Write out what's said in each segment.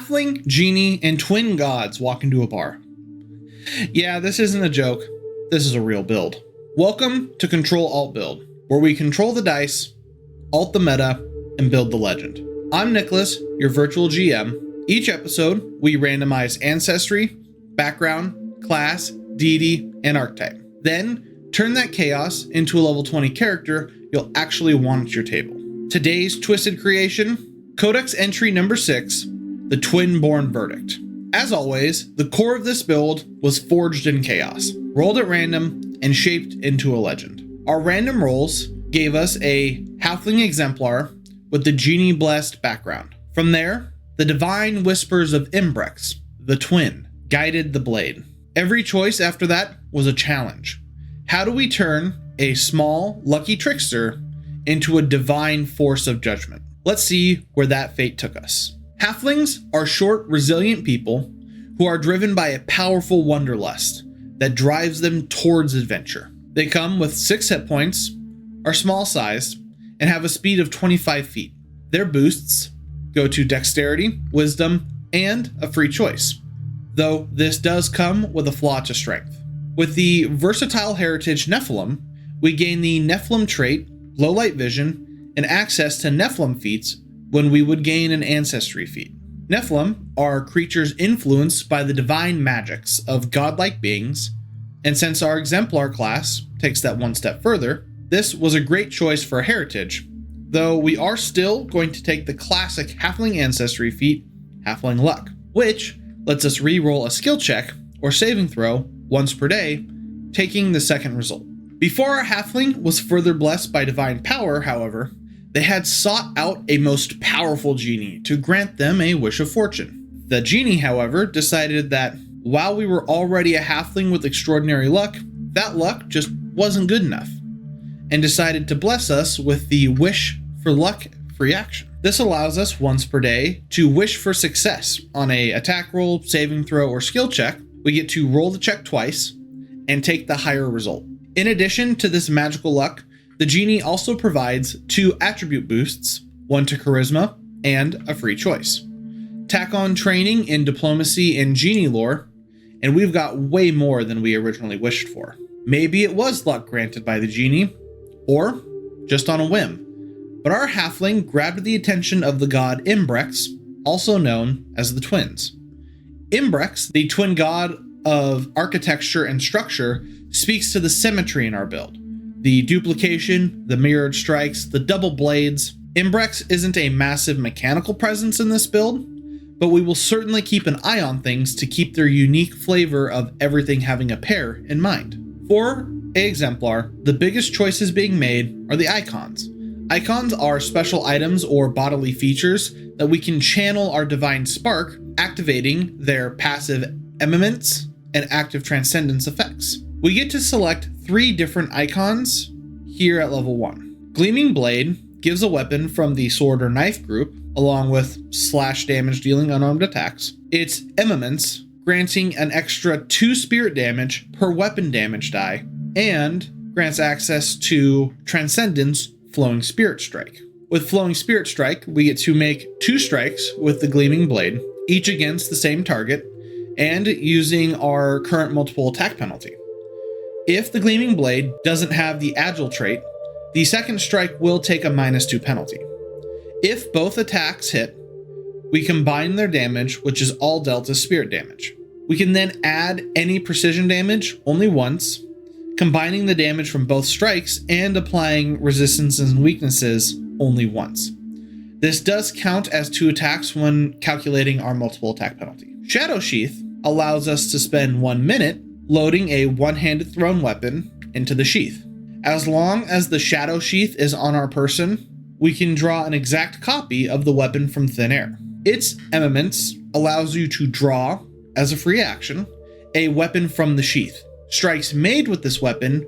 Halfling, genie, and twin gods walk into a bar. Yeah, this isn't a joke. This is a real build. Welcome to Ctrl+Alt+Build, where we control the dice, alt the meta, and build the legend. I'm Nicholas, your virtual GM. Each episode, we randomize ancestry, background, class, deity, and archetype. Then, turn that chaos into a level 20 character you'll actually want at your table. Today's twisted creation, Codex entry number 6, the Twinborn verdict. As always, the core of this build was forged in chaos, rolled at random, and shaped into a legend. Our random rolls gave us a Halfling Exemplar with the genie-blessed background. From there, the divine whispers of Imbrex the Twin guided the blade. Every choice after that was a challenge. How do we turn a small, lucky trickster into a divine force of judgment? Let's see where that fate took us. Halflings are short, resilient people who are driven by a powerful wanderlust that drives them towards adventure. They come with 6 hit points, are small-sized, and have a speed of 25 feet. Their boosts go to dexterity, wisdom, and a free choice, though this does come with a flaw to strength. With the versatile heritage Nephilim, we gain the Nephilim trait, low light vision, and access to Nephilim feats when we would gain an ancestry feat. Nephilim are creatures influenced by the divine magics of godlike beings, and since our Exemplar class takes that one step further, this was a great choice for a heritage, though we are still going to take the classic Halfling ancestry feat, Halfling Luck, which lets us re-roll a skill check or saving throw once per day, taking the second result. Before our Halfling was further blessed by divine power, however, they had sought out a most powerful genie to grant them a wish of fortune. The genie, however, decided that while we were already a Halfling with extraordinary luck, that luck just wasn't good enough, and decided to bless us with the wish for luck free action. This allows us once per day to wish for success on a attack roll, saving throw, or skill check. We get to roll the check twice and take the higher result. In addition to this magical luck, the genie also provides 2 attribute boosts, 1 to charisma and a free choice. Tack on training in diplomacy and genie lore, and we've got way more than we originally wished for. Maybe it was luck granted by the genie, or just on a whim. But our Halfling grabbed the attention of the god Imbrex, also known as the Twins. Imbrex, the twin god of architecture and structure, speaks to the symmetry in our build. The duplication, the mirrored strikes, the double blades. Imbrex isn't a massive mechanical presence in this build, but we will certainly keep an eye on things to keep their unique flavor of everything having a pair in mind. For a Exemplar, the biggest choices being made are the icons. Icons are special items or bodily features that we can channel our divine spark, activating their passive eminence and active transcendence effects. We get to select 3 different icons here at level 1. Gleaming Blade gives a weapon from the sword or knife group, along with slash damage dealing unarmed attacks. Its eminence, granting an extra 2 spirit damage per weapon damage die, and grants access to Transcendence Flowing Spirit Strike. With Flowing Spirit Strike, we get to make 2 strikes with the Gleaming Blade, each against the same target, and using our current multiple attack penalty. If the Gleaming Blade doesn't have the Agile trait, the second strike will take a -2 penalty. If both attacks hit, we combine their damage, which is all dealt as spirit damage. We can then add any precision damage only once, combining the damage from both strikes and applying resistances and weaknesses only once. This does count as 2 attacks when calculating our multiple attack penalty. Shadow Sheath allows us to spend 1 minute loading a one-handed thrown weapon into the sheath. As long as the Shadow Sheath is on our person, we can draw an exact copy of the weapon from thin air. Its eminence allows you to draw, as a free action, a weapon from the sheath. Strikes made with this weapon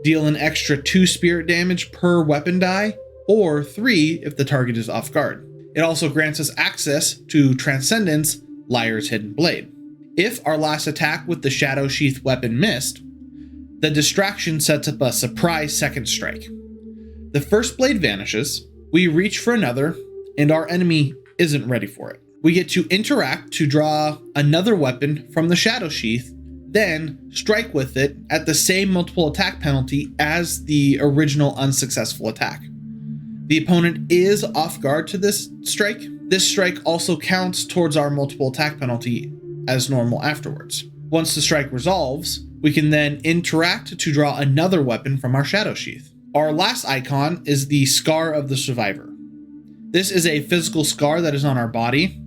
deal an extra 2 spirit damage per weapon die, or 3 if the target is off guard. It also grants us access to Transcendence Liar's Hidden Blade. If our last attack with the Shadow Sheath weapon missed, the distraction sets up a surprise second strike. The first blade vanishes, we reach for another, and our enemy isn't ready for it. We get to interact to draw another weapon from the Shadow Sheath, then strike with it at the same multiple attack penalty as the original unsuccessful attack. The opponent is off guard to this strike. This strike also counts towards our multiple attack penalty as normal afterwards. Once the strike resolves, we can then interact to draw another weapon from our Shadow Sheath. Our last icon is the Scar of the Survivor. This is a physical scar that is on our body,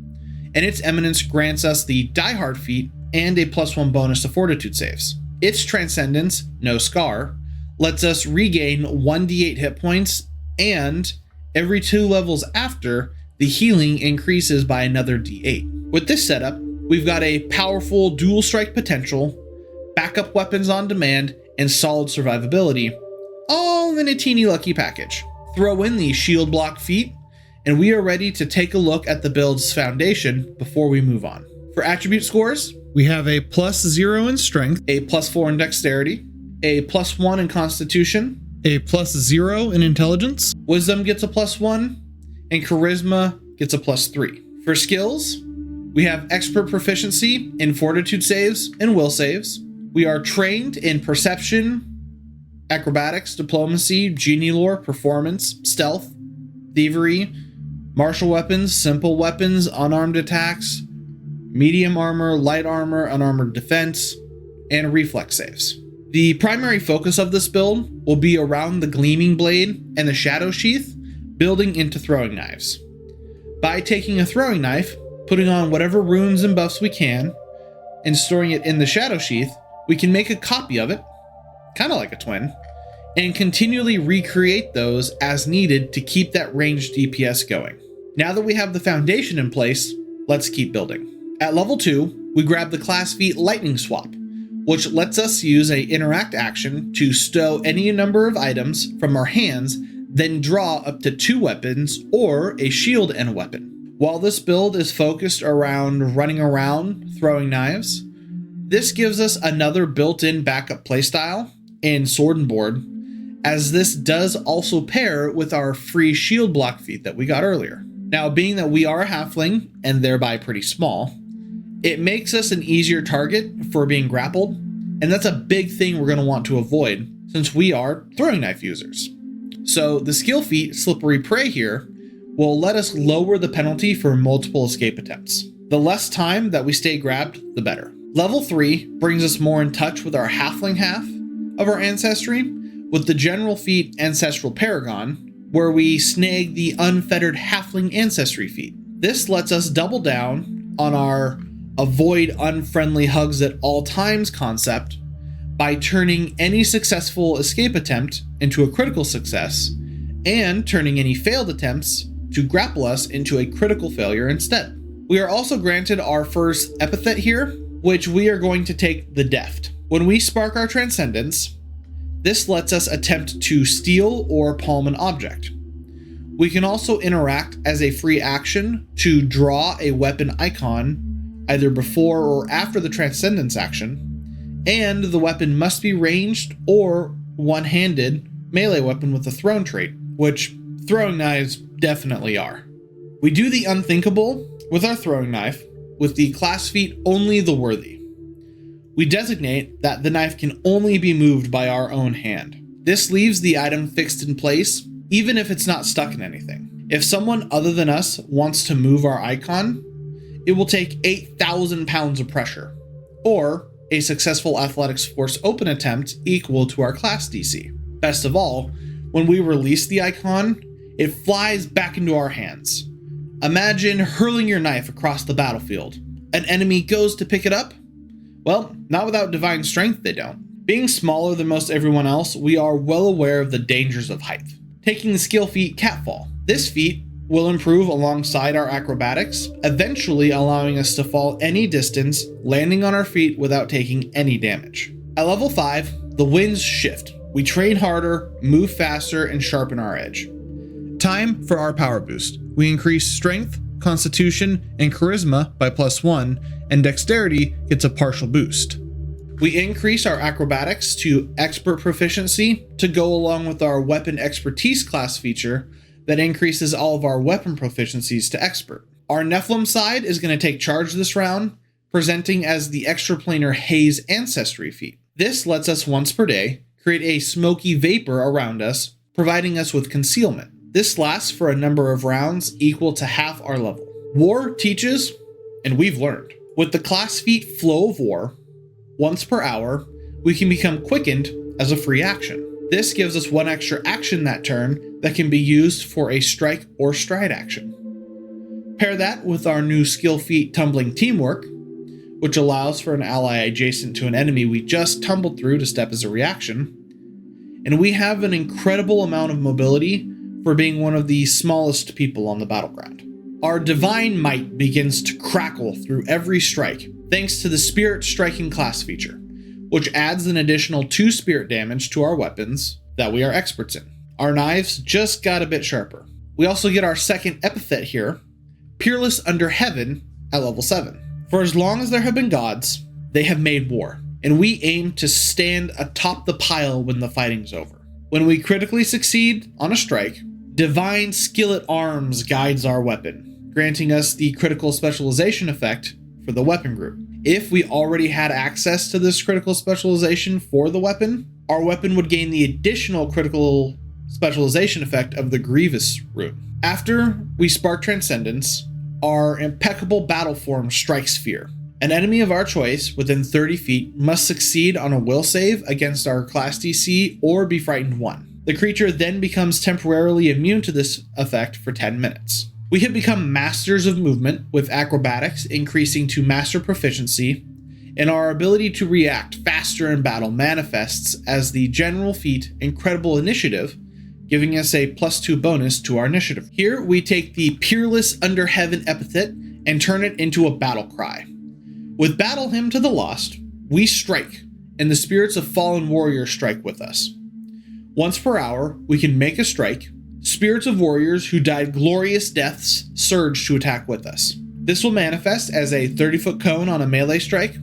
and its eminence grants us the Die Hard feat and a +1 bonus to fortitude saves. Its transcendence, no scar, lets us regain 1d8 hit points, and every 2 levels after, the healing increases by another d8. With this setup, we've got a powerful dual strike potential, backup weapons on demand, and solid survivability, all in a teeny lucky package. Throw in the shield block feat, and we are ready to take a look at the build's foundation before we move on. For attribute scores, we have a +0 in strength, a +4 in dexterity, a +1 in constitution, a +0 in intelligence, wisdom gets a +1, and charisma gets a +3. For skills, we have expert proficiency in fortitude saves and will saves. We are trained in perception, acrobatics, diplomacy, genie lore, performance, stealth, thievery, martial weapons, simple weapons, unarmed attacks, medium armor, light armor, unarmored defense, and reflex saves. The primary focus of this build will be around the Gleaming Blade and the Shadow Sheath, building into throwing knives. By taking a throwing knife, putting on whatever runes and buffs we can, and storing it in the Shadow Sheath, we can make a copy of it, kind of like a twin, and continually recreate those as needed to keep that ranged DPS going. Now that we have the foundation in place, let's keep building. At level 2, we grab the class feat Lightning Swap, which lets us use a interact action to stow any number of items from our hands, then draw up to 2 weapons or a shield and a weapon. While this build is focused around running around throwing knives, this gives us another built-in backup playstyle in Sword and Board, as this does also pair with our free shield block feat that we got earlier. Now, being that we are a halfling and thereby pretty small, it makes us an easier target for being grappled, and that's a big thing we're going to want to avoid since we are throwing knife users. So the skill feat Slippery Prey here will let us lower the penalty for multiple escape attempts. The less time that we stay grabbed, the better. Level 3 brings us more in touch with our halfling half of our ancestry with the general feat Ancestral Paragon, where we snag the Unfettered Halfling Ancestry feat. This lets us double down on our avoid unfriendly hugs at all times concept by turning any successful escape attempt into a critical success and turning any failed attempts to grapple us into a critical failure instead. We are also granted our first epithet here, which we are going to take the Deft. When we spark our Transcendence, this lets us attempt to steal or palm an object. We can also interact as a free action to draw a weapon icon either before or after the Transcendence action, and the weapon must be ranged or one-handed melee weapon with a thrown trait, which throwing knives definitely are. We do the unthinkable with our throwing knife with the class feat Only the Worthy. We designate that the knife can only be moved by our own hand. This leaves the item fixed in place, even if it's not stuck in anything. If someone other than us wants to move our icon, it will take 8,000 pounds of pressure, or a successful Athletics Force open attempt equal to our class DC. Best of all, when we release the icon, it flies back into our hands. Imagine hurling your knife across the battlefield. An enemy goes to pick it up? Well, not without divine strength they don't. Being smaller than most everyone else, we are well aware of the dangers of height. Taking the skill feat Catfall. This feat will improve alongside our acrobatics, eventually allowing us to fall any distance, landing on our feet without taking any damage. At level 5, the winds shift. We train harder, move faster, and sharpen our edge. Time for our power boost. We increase strength, constitution, and charisma by +1, and dexterity gets a partial boost. We increase our acrobatics to expert proficiency to go along with our weapon expertise class feature that increases all of our weapon proficiencies to expert. Our Nephilim side is going to take charge this round, presenting as the extraplanar haze ancestry feat. This lets us once per day create a smoky vapor around us, providing us with concealment. This lasts for a number of rounds equal to half our level. War teaches, and we've learned. With the class feat Flow of War, once per hour, we can become quickened as a free action. This gives us one extra action that turn that can be used for a strike or stride action. Pair that with our new skill feat Tumbling Teamwork, which allows for an ally adjacent to an enemy we just tumbled through to step as a reaction, and we have an incredible amount of mobility for being one of the smallest people on the battleground. Our Divine Might begins to crackle through every strike, thanks to the Spirit Striking class feature, which adds an additional 2 spirit damage to our weapons that we are experts in. Our knives just got a bit sharper. We also get our second epithet here, Peerless Under Heaven, at level 7. For as long as there have been gods, they have made war, and we aim to stand atop the pile when the fighting's over. When we critically succeed on a strike, Divine Skillet Arms guides our weapon, granting us the critical specialization effect for the weapon group. If we already had access to this critical specialization for the weapon, our weapon would gain the additional critical specialization effect of the Grievous rune. After we spark Transcendence, our impeccable battle form strikes fear. An enemy of our choice within 30 feet must succeed on a will save against our class DC or be frightened 1. The creature then becomes temporarily immune to this effect for 10 minutes. We have become masters of movement, with acrobatics increasing to master proficiency, and our ability to react faster in battle manifests as the general feat Incredible Initiative, giving us a +2 bonus to our initiative. Here we take the Peerless Under Heaven epithet and turn it into a battle cry. With Battle Hymn to the Lost, we strike, and the spirits of fallen warriors strike with us. Once per hour, we can make a strike. Spirits of warriors who died glorious deaths surge to attack with us. This will manifest as a 30-foot cone on a melee strike,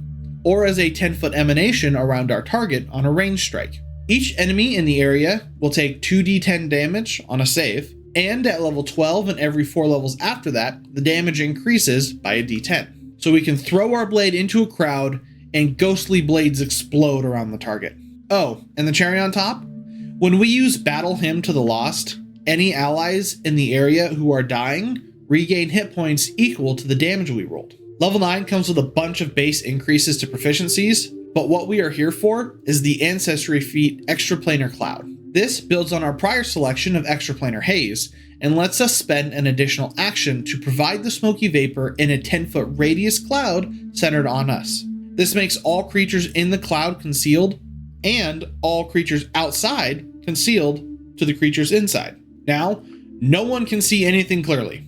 or as a 10-foot emanation around our target on a ranged strike. Each enemy in the area will take 2d10 damage on a save, and at level 12 and every 4 levels after that, the damage increases by a d10. So we can throw our blade into a crowd and ghostly blades explode around the target. Oh, and the cherry on top? When we use Battle Hymn to the Lost, any allies in the area who are dying regain hit points equal to the damage we rolled. Level 9 comes with a bunch of base increases to proficiencies, but what we are here for is the Ancestry feat Extraplanar Cloud. This builds on our prior selection of Extraplanar Haze and lets us spend an additional action to provide the smoky vapor in a 10-foot radius cloud centered on us. This makes all creatures in the cloud concealed and all creatures outside concealed to the creatures inside. Now, no one can see anything clearly,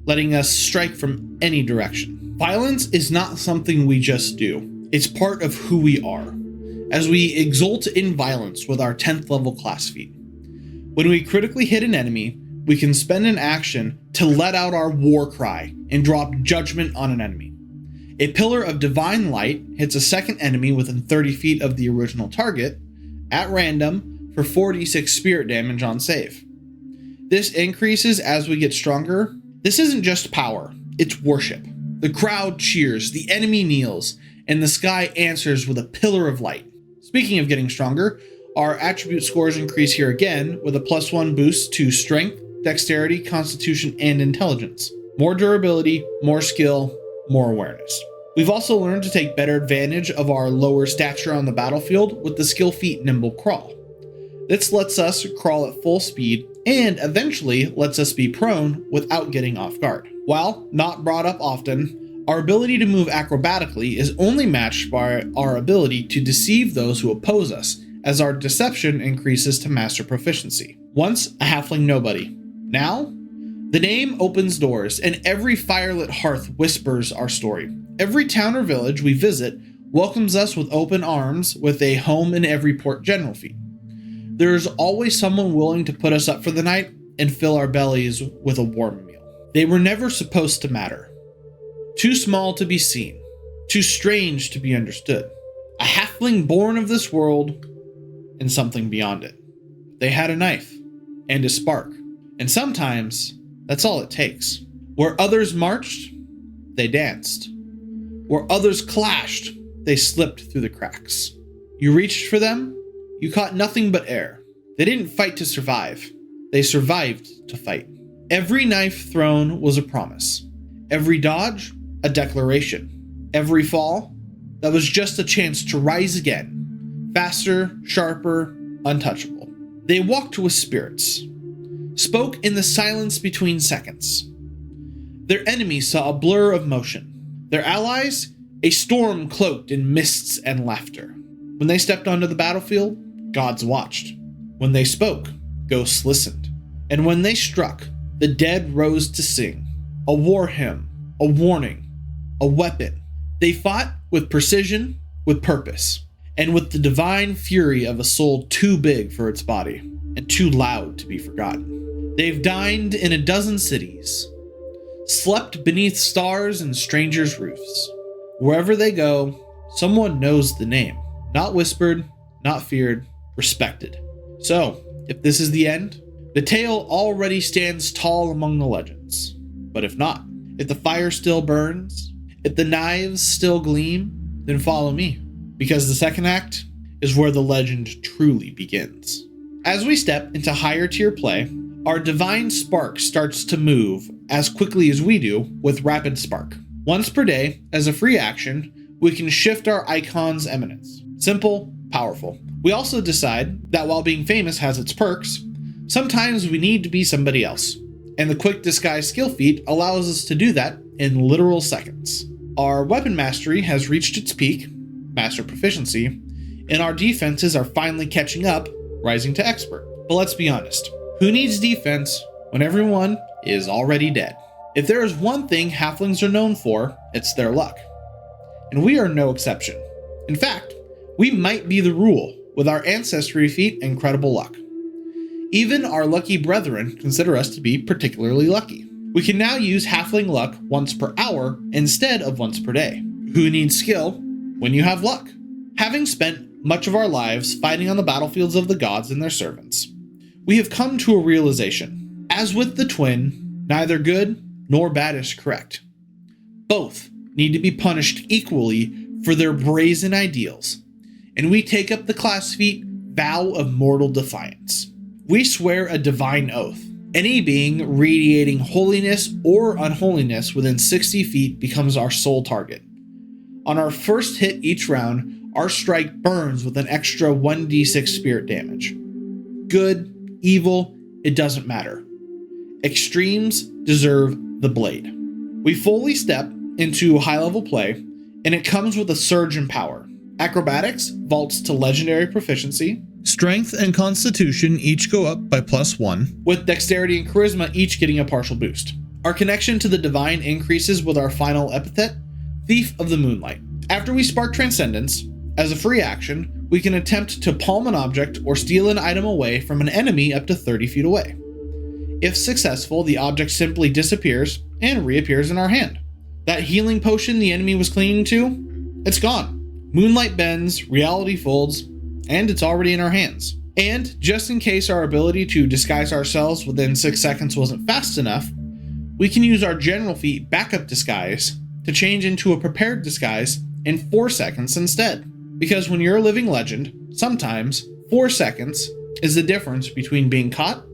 letting us strike from any direction. Violence is not something we just do. It's part of who we are, as we exult in violence with our 10th level class feat. When we critically hit an enemy, we can spend an action to let out our war cry and drop judgment on an enemy. A pillar of divine light hits a second enemy within 30 feet of the original target at random for 4d6 spirit damage on save. This increases as we get stronger. This isn't just power, it's worship. The crowd cheers, the enemy kneels, and the sky answers with a pillar of light. Speaking of getting stronger, our attribute scores increase here again with a +1 boost to strength, dexterity, constitution, and intelligence. More durability, more skill, more awareness. We've also learned to take better advantage of our lower stature on the battlefield with the skill feat Nimble Crawl. This lets us crawl at full speed and eventually lets us be prone without getting off guard. While not brought up often, our ability to move acrobatically is only matched by our ability to deceive those who oppose us, as our deception increases to master proficiency. Once a halfling nobody. Now, the name opens doors, and every firelit hearth whispers our story. Every town or village we visit welcomes us with open arms with a home in every port general feat. There is always someone willing to put us up for the night and fill our bellies with a warm meal. They were never supposed to matter. Too small to be seen. Too strange to be understood. A halfling born of this world and something beyond it. They had a knife and a spark. And sometimes that's all it takes. Where others marched, they danced. Where others clashed, they slipped through the cracks. You reached for them, you caught nothing but air. They didn't fight to survive. They survived to fight. Every knife thrown was a promise. Every dodge, a declaration. Every fall, that was just a chance to rise again. Faster, sharper, untouchable. They walked with spirits. Spoke in the silence between seconds. Their enemies saw a blur of motion. Their allies, a storm cloaked in mists and laughter. When they stepped onto the battlefield, gods watched. When they spoke, ghosts listened. And when they struck, the dead rose to sing. A war hymn, a warning, a weapon. They fought with precision, with purpose, and with the divine fury of a soul too big for its body and too loud to be forgotten. They've dined in a dozen cities, slept beneath stars and strangers' roofs. Wherever they go, someone knows the name. Not whispered, not feared, respected. So, if this is the end, the tale already stands tall among the legends. But if not, if the fire still burns, if the knives still gleam, then follow me, because the second act is where the legend truly begins. As we step into higher tier play, our divine spark starts to move as quickly as we do with rapid spark. Once per day, as a free action, we can shift our icon's eminence. Simple, powerful. We also decide that while being famous has its perks, sometimes we need to be somebody else. And the quick disguise skill feat allows us to do that in literal seconds. Our weapon mastery has reached its peak, master proficiency, and our defenses are finally catching up, rising to expert. But let's be honest, who needs defense when everyone is already dead? If there is one thing halflings are known for, it's their luck. And we are no exception. In fact, we might be the rule with our ancestry feat and incredible luck. Even our lucky brethren consider us to be particularly lucky. We can now use halfling luck once per hour instead of once per day. Who needs skill when you have luck? Having spent much of our lives fighting on the battlefields of the gods and their servants, we have come to a realization. As with the twin, neither good nor bad is correct. Both need to be punished equally for their brazen ideals, and we take up the class feat Vow of Mortal Defiance. We swear a divine oath. Any being radiating holiness or unholiness within 60 feet becomes our sole target. On our first hit each round, our strike burns with an extra 1d6 spirit damage. Good, evil, it doesn't matter. Extremes deserve the blade. We fully step into high-level play, and it comes with a surge in power. Acrobatics vaults to legendary proficiency. Strength and Constitution each go up by +1, with Dexterity and Charisma each getting a partial boost. Our connection to the divine increases with our final epithet, Thief of the Moonlight. After we spark Transcendence, as a free action, we can attempt to palm an object or steal an item away from an enemy up to 30 feet away. If successful, the object simply disappears and reappears in our hand. That healing potion the enemy was clinging to, it's gone. Moonlight bends, reality folds, and it's already in our hands. And just in case our ability to disguise ourselves within 6 seconds wasn't fast enough, we can use our general feat Backup Disguise to change into a prepared disguise in 4 seconds instead. Because when you're a living legend, sometimes 4 seconds is the difference between being caught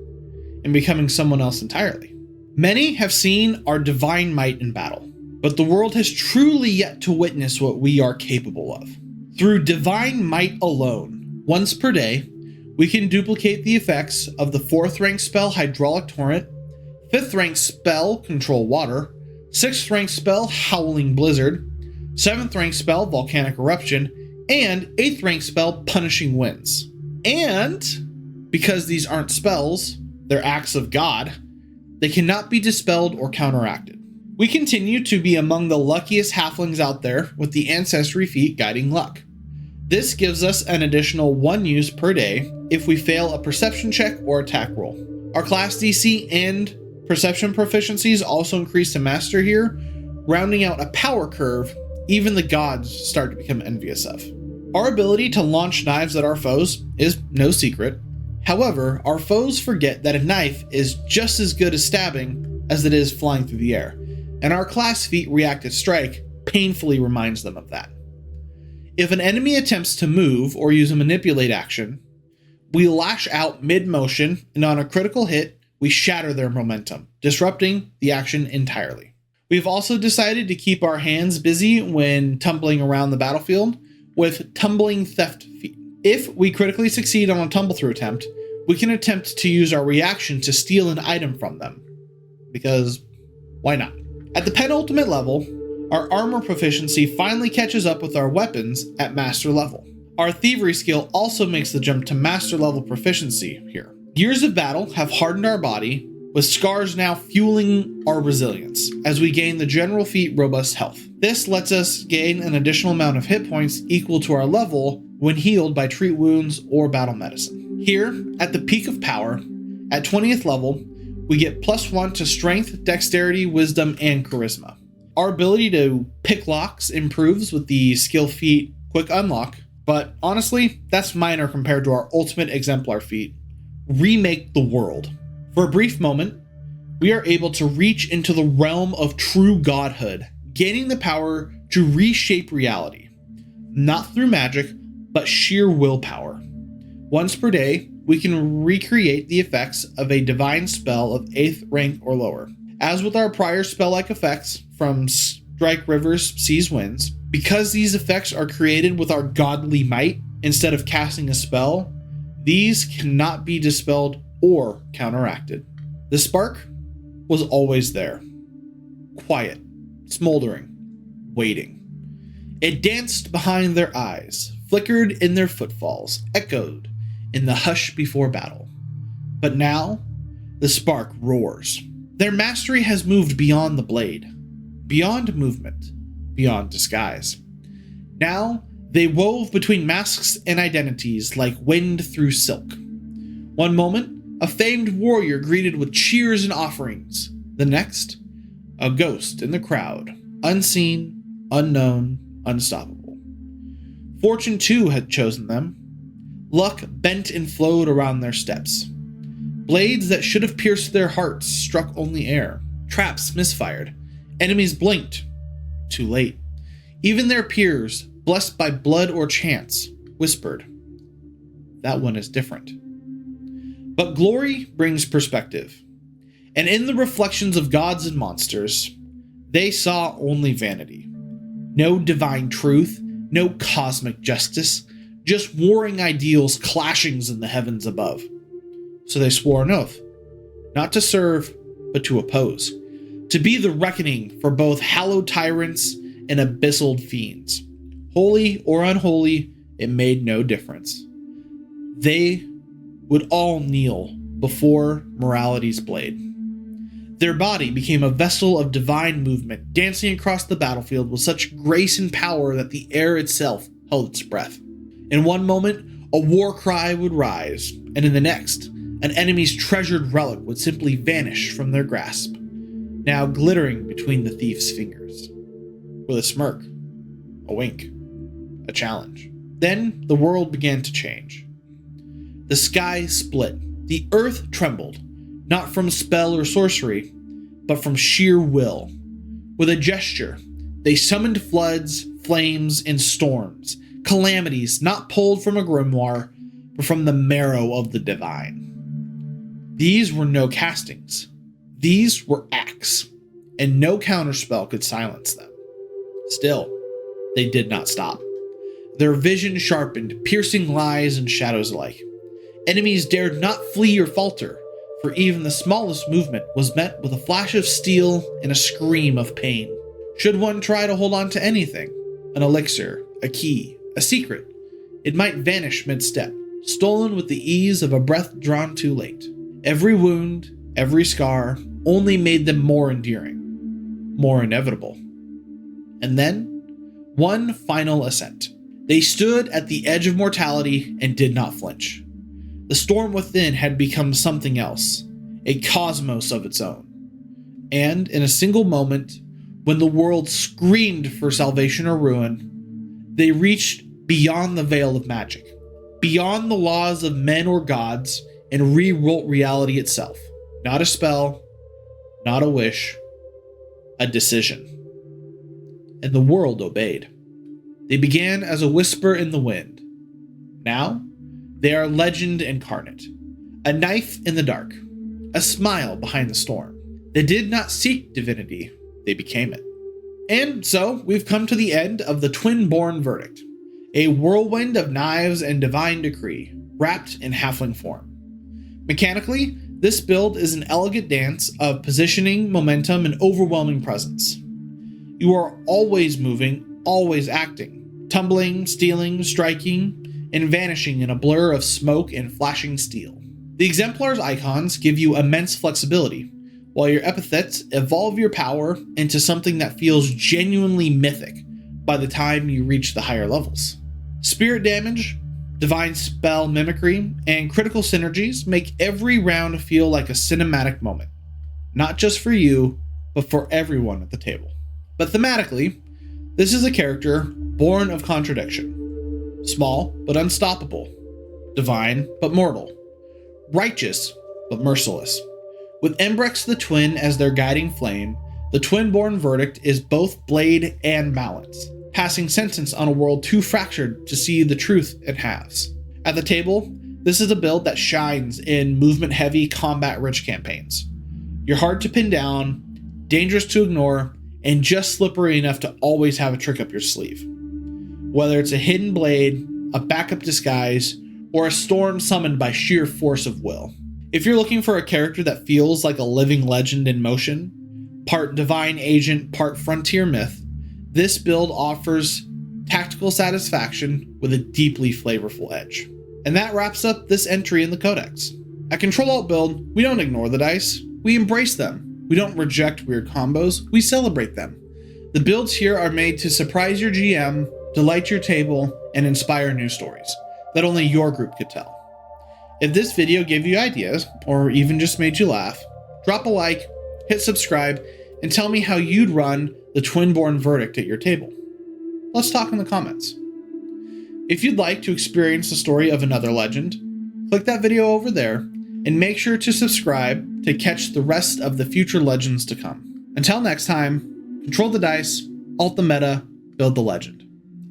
and becoming someone else entirely. Many have seen our divine might in battle, but the world has truly yet to witness what we are capable of. Through divine might alone, once per day, we can duplicate the effects of the 4th rank spell Hydraulic Torrent, 5th rank spell Control Water, 6th rank spell Howling Blizzard, 7th rank spell Volcanic Eruption, and 8th rank spell Punishing Winds. And because these aren't spells, they're acts of God, they cannot be dispelled or counteracted. We continue to be among the luckiest halflings out there with the ancestry feat Guiding Luck. This gives us an additional 1 use per day if we fail a perception check or attack roll. Our class DC and perception proficiencies also increase to master here, rounding out a power curve even the gods start to become envious of. Our ability to launch knives at our foes is no secret. However, our foes forget that a knife is just as good as stabbing as it is flying through the air, and our class feat Reactive Strike painfully reminds them of that. If an enemy attempts to move or use a manipulate action, we lash out mid-motion, and on a critical hit, we shatter their momentum, disrupting the action entirely. We've also decided to keep our hands busy when tumbling around the battlefield with Tumbling Theft feat. If we critically succeed on a tumble-through attempt, we can attempt to use our reaction to steal an item from them. Because why not? At the penultimate level, our armor proficiency finally catches up with our weapons at master level. Our thievery skill also makes the jump to master level proficiency here. Years of battle have hardened our body, with scars now fueling our resilience as we gain the general feat Robust Health. This lets us gain an additional amount of hit points equal to our level when healed by treat wounds or battle medicine. Here, at the peak of power, at 20th level, we get +1 to strength, dexterity, wisdom, and charisma. Our ability to pick locks improves with the skill feat Quick Unlock, but honestly, that's minor compared to our ultimate exemplar feat, Remake the World. For a brief moment, we are able to reach into the realm of true godhood, gaining the power to reshape reality. Not through magic, but sheer willpower. Once per day, we can recreate the effects of a divine spell of 8th rank or lower. As with our prior spell-like effects from Strike Rivers, Seas Winds, because these effects are created with our godly might instead of casting a spell, these cannot be dispelled or counteracted. The spark was always there. Quiet, smoldering, waiting. It danced behind their eyes, flickered in their footfalls, echoed in the hush before battle. But now, the spark roars. Their mastery has moved beyond the blade, beyond movement, beyond disguise. Now, they wove between masks and identities like wind through silk. One moment, a famed warrior greeted with cheers and offerings. The next, a ghost in the crowd, unseen, unknown, unstoppable. Fortune too had chosen them. Luck bent and flowed around their steps. Blades that should have pierced their hearts struck only air. Traps misfired. Enemies blinked. Too late. Even their peers, blessed by blood or chance, whispered, "That one is different." But glory brings perspective. And in the reflections of gods and monsters, they saw only vanity. No divine truth, no cosmic justice, just warring ideals clashing in the heavens above. So they swore an oath, not to serve, but to oppose, to be the reckoning for both hallowed tyrants and abyssal fiends. Holy or unholy, it made no difference. They would all kneel before morality's blade. Their body became a vessel of divine movement, dancing across the battlefield with such grace and power that the air itself held its breath. In one moment, a war cry would rise, and in the next, an enemy's treasured relic would simply vanish from their grasp, now glittering between the thief's fingers. With a smirk, a wink, a challenge. Then the world began to change. The sky split, the earth trembled, not from spell or sorcery, but from sheer will. With a gesture, they summoned floods, flames, and storms, calamities not pulled from a grimoire, but from the marrow of the divine. These were no castings. These were acts, and no counterspell could silence them. Still, they did not stop. Their vision sharpened, piercing lies and shadows alike. Enemies dared not flee or falter, for even the smallest movement was met with a flash of steel and a scream of pain. Should one try to hold on to anything, an elixir, a key, a secret, it might vanish mid-step, stolen with the ease of a breath drawn too late. Every wound, every scar, only made them more endearing, more inevitable. And then, one final ascent. They stood at the edge of mortality and did not flinch. The storm within had become something else, a cosmos of its own. And in a single moment, when the world screamed for salvation or ruin, they reached beyond the veil of magic, beyond the laws of men or gods, and rewrote reality itself. Not a spell, not a wish, a decision. And the world obeyed. They began as a whisper in the wind. Now, they are legend incarnate. A knife in the dark. A smile behind the storm. They did not seek divinity, they became it. And so, we've come to the end of the Twinborn verdict. A whirlwind of knives and divine decree, wrapped in halfling form. Mechanically, this build is an elegant dance of positioning, momentum, and overwhelming presence. You are always moving, always acting, tumbling, stealing, striking, and vanishing in a blur of smoke and flashing steel. The Exemplar's icons give you immense flexibility, while your epithets evolve your power into something that feels genuinely mythic by the time you reach the higher levels. Spirit damage, divine spell mimicry, and critical synergies make every round feel like a cinematic moment, not just for you, but for everyone at the table. But thematically, this is a character born of contradiction. Small but unstoppable, divine but mortal, righteous but merciless. With Imbrex the Twin as their guiding flame, the Twinborn verdict is both blade and balance, passing sentence on a world too fractured to see the truth it has. At the table, this is a build that shines in movement-heavy, combat-rich campaigns. You're hard to pin down, dangerous to ignore, and just slippery enough to always have a trick up your sleeve. Whether it's a hidden blade, a backup disguise, or a storm summoned by sheer force of will. If you're looking for a character that feels like a living legend in motion, part divine agent, part frontier myth, this build offers tactical satisfaction with a deeply flavorful edge. And that wraps up this entry in the Codex. At Ctrl+Alt+Build, we don't ignore the dice, we embrace them. We don't reject weird combos, we celebrate them. The builds here are made to surprise your GM, delight your table, and inspire new stories that only your group could tell. If this video gave you ideas, or even just made you laugh, drop a like, hit subscribe, and tell me how you'd run the Twinborn verdict at your table. Let's talk in the comments. If you'd like to experience the story of another legend, click that video over there, and make sure to subscribe to catch the rest of the future legends to come. Until next time, control the dice, alt the meta, build the legend.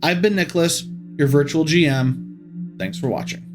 I've been Nicholas, your virtual GM. Thanks for watching.